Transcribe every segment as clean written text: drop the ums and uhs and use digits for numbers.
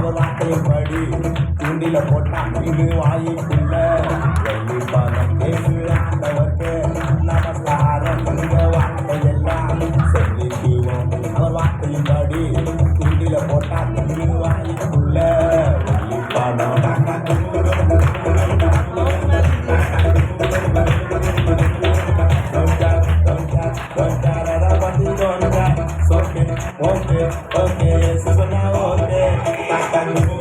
அவர் வார்த்தையின்படி தூண்டில போட்டா மீது வாய்ப்புள்ள வெள்ளி பணம் கேட்டு ஆண்டவர்க்கு நமஸ்காரம் இந்த வார்த்தையெல்லாம் செலுத்துவோம். அவர் வார்த்தையின்படி தூண்டில போட்டா மீது வாய்ப்புள்ள வெள்ளி பணம் okay, so now okay.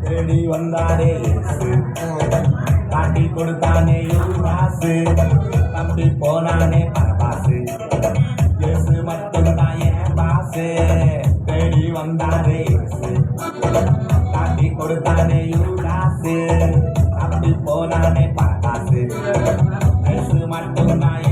தேடி வந்தாரே காட்டி கொடுத்தானே யூதாசு தம்பி போனானே பரபாசு இயேசு மட்டும்தான் என் பாசு தேடி வந்தாரே காட்டி கொடுத்தானே யூதாசு தம்பி போனானே பரபாசு இயேசு மட்டும்தான்